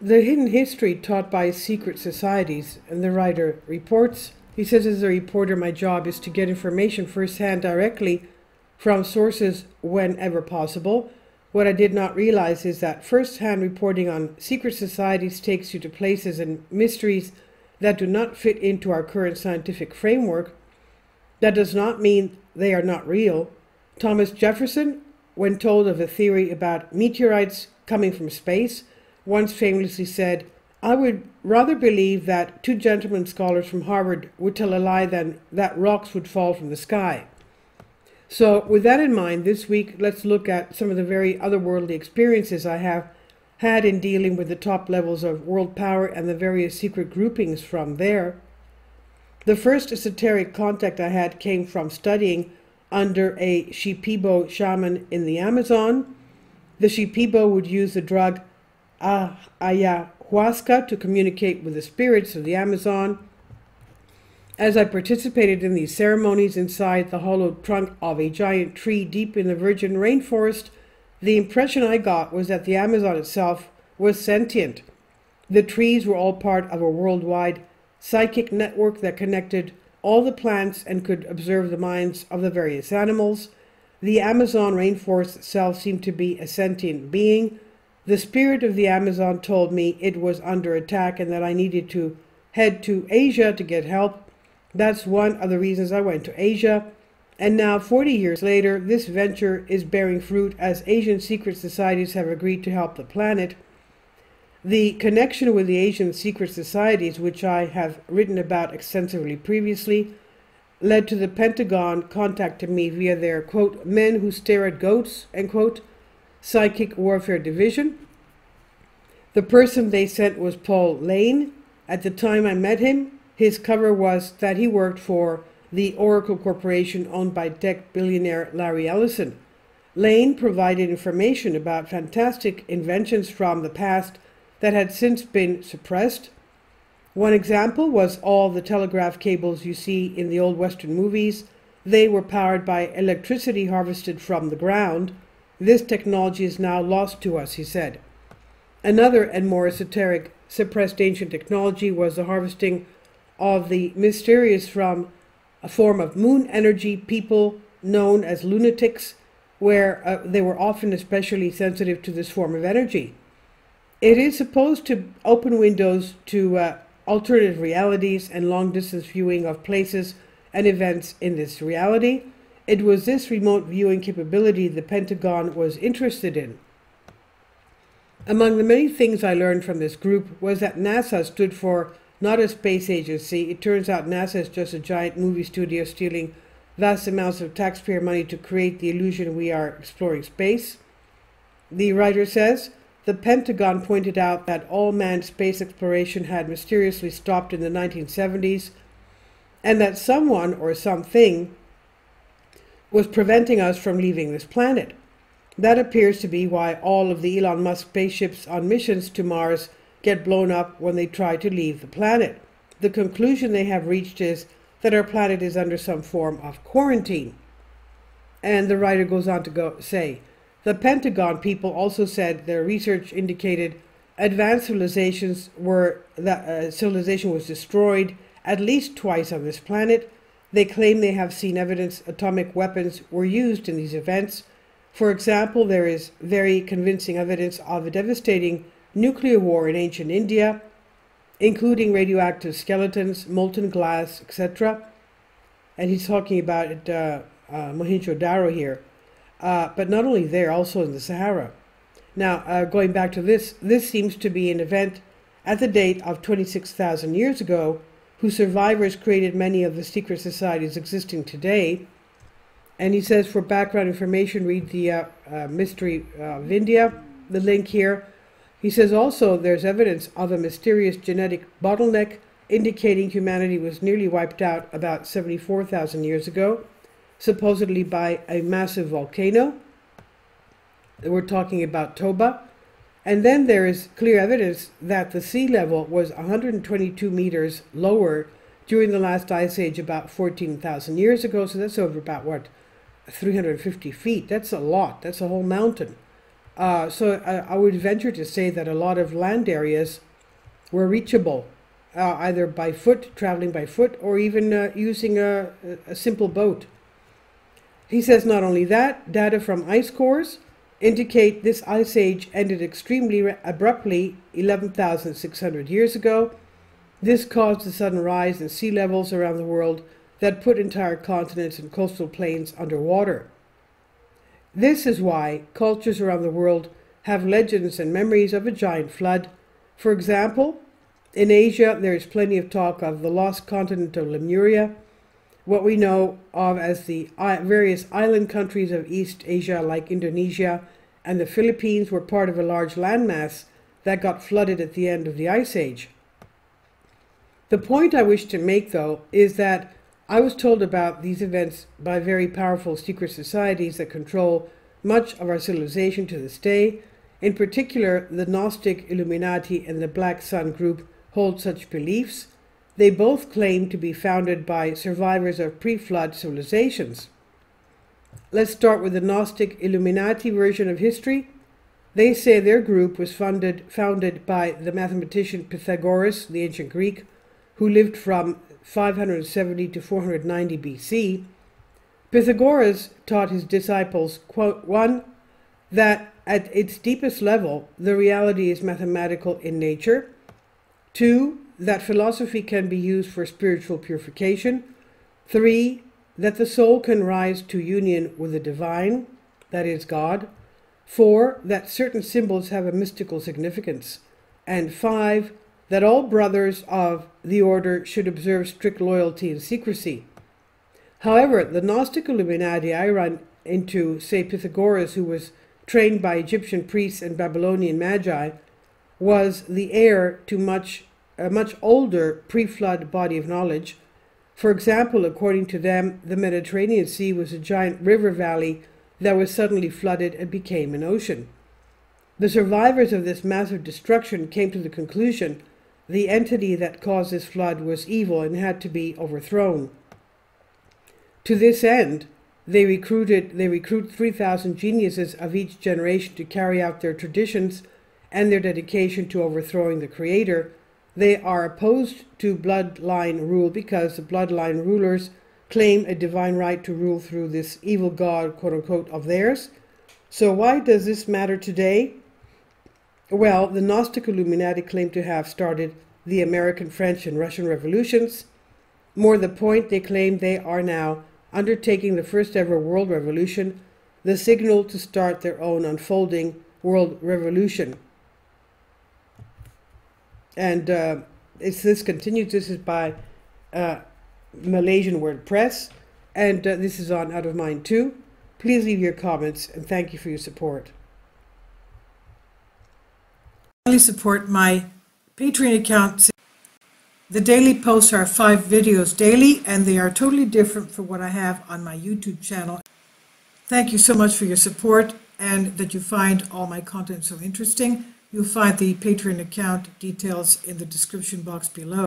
The hidden history taught by secret societies, and the writer reports. He says, as a reporter, my job is to get information firsthand directly from sources whenever possible. What I did not realize is that first-hand reporting on secret societies takes you to places and mysteries that do not fit into our current scientific framework. That does not mean they are not real. Thomas Jefferson, when told of a theory about meteorites coming from space, once famously said, "I would rather believe that two gentlemen scholars from Harvard would tell a lie than that rocks would fall from the sky." So with that in mind, this week, let's look at some of the very otherworldly experiences I have had in dealing with the top levels of world power and the various secret groupings from there. The first esoteric contact I had came from studying under a Shipibo shaman in the Amazon. The Shipibo would use the drug ayahuasca to communicate with the spirits of the Amazon. As I participated in these ceremonies inside the hollowed trunk of a giant tree deep in the virgin rainforest, the impression I got was that the Amazon itself was sentient. The trees were all part of a worldwide psychic network that connected all the plants and could observe the minds of the various animals. The Amazon rainforest itself seemed to be a sentient being. The spirit of the Amazon told me it was under attack and that I needed to head to Asia to get help. That's one of the reasons I went to Asia. And now, 40 years later, this venture is bearing fruit as Asian secret societies have agreed to help the planet. The connection with the Asian secret societies, which I have written about extensively previously, led to the Pentagon contacting me via their, quote, men who stare at goats, end quote, psychic warfare division. The person they sent was Paul Lane. At the time I met him, his cover was that he worked for the Oracle Corporation owned by tech billionaire Larry Ellison. Lane provided information about fantastic inventions from the past that had since been suppressed. One example was all the telegraph cables you see in the old Western movies. They were powered by electricity harvested from the ground. This technology is now lost to us, he said. Another and more esoteric suppressed ancient technology was the harvesting of the mysterious from a form of moon energy, people known as lunatics, where they were often especially sensitive to this form of energy. It is supposed to open windows to alternative realities and long-distance viewing of places and events in this reality. It was this remote viewing capability the Pentagon was interested in. Among the many things I learned from this group was that NASA stood for not a space agency. It turns out NASA is just a giant movie studio stealing vast amounts of taxpayer money to create the illusion we are exploring space. The writer says, the Pentagon pointed out that all manned space exploration had mysteriously stopped in the 1970s, and that someone or something was preventing us from leaving this planet. That appears to be why all of the Elon Musk spaceships on missions to Mars get blown up when they try to leave the planet. The conclusion they have reached is that our planet is under some form of quarantine. And the writer goes on to say, the Pentagon people also said their research indicated advanced civilization was destroyed at least twice on this planet. They claim they have seen evidence atomic weapons were used in these events. For example, there is very convincing evidence of a devastating nuclear war in ancient India, including radioactive skeletons, molten glass, etc. And he's talking about Mohenjo-Daro here. But not only there, also in the Sahara. Now, going back to this seems to be an event at the date of 26,000 years ago, whose survivors created many of the secret societies existing today. And he says, for background information, read the Mystery of India, the link here. He says also there's evidence of a mysterious genetic bottleneck indicating humanity was nearly wiped out about 74,000 years ago, supposedly by a massive volcano. We're talking about Toba. And then there is clear evidence that the sea level was 122 meters lower during the last ice age about 14,000 years ago. So that's over about, 350 feet. That's a lot. That's a whole mountain. I would venture to say that a lot of land areas were reachable, either by foot, traveling by foot, or even using a simple boat. He says not only that, data from ice cores indicate this ice age ended extremely abruptly 11,600 years ago. This caused a sudden rise in sea levels around the world that put entire continents and coastal plains underwater. This is why cultures around the world have legends and memories of a giant flood. For example, in Asia, there is plenty of talk of the lost continent of Lemuria, what we know of as the various island countries of East Asia like Indonesia and the Philippines were part of a large landmass that got flooded at the end of the Ice Age. The point I wish to make, though, is that I was told about these events by very powerful secret societies that control much of our civilization to this day. In particular, the Gnostic Illuminati and the Black Sun group hold such beliefs. They both claim to be founded by survivors of pre-flood civilizations. Let's start with the Gnostic Illuminati version of history. They say their group was founded by the mathematician Pythagoras, the ancient Greek, who lived from 570 to 490 BC. Pythagoras taught his disciples, quote, 1, that at its deepest level, the reality is mathematical in nature. 2, that philosophy can be used for spiritual purification. 3, that the soul can rise to union with the divine, that is God. 4, that certain symbols have a mystical significance. And 5, that all brothers of the order should observe strict loyalty and secrecy. However, the Gnostic Illuminati I run into, say Pythagoras, who was trained by Egyptian priests and Babylonian magi, was the heir to a much older pre-flood body of knowledge. For example, according to them, the Mediterranean Sea was a giant river valley that was suddenly flooded and became an ocean. The survivors of this massive destruction came to the conclusion the entity that caused this flood was evil and had to be overthrown. To this end, they recruit 3,000 geniuses of each generation to carry out their traditions and their dedication to overthrowing the Creator. They are opposed to bloodline rule because the bloodline rulers claim a divine right to rule through this evil god, quote-unquote, of theirs. So why does this matter today? Well, the Gnostic Illuminati claim to have started the American, French, and Russian revolutions. More the point, they claim they are now undertaking the first ever world revolution, the signal to start their own unfolding world revolution. And this continues. This is by Malaysian Word Press, and this is on Out of Mind too. Please leave your comments, and thank you for your support. Support my Patreon account. The daily posts are 5 videos daily, and they are totally different from what I have on my YouTube channel. Thank you so much for your support and that you find all my content so interesting. You'll find the Patreon account details in the description box below.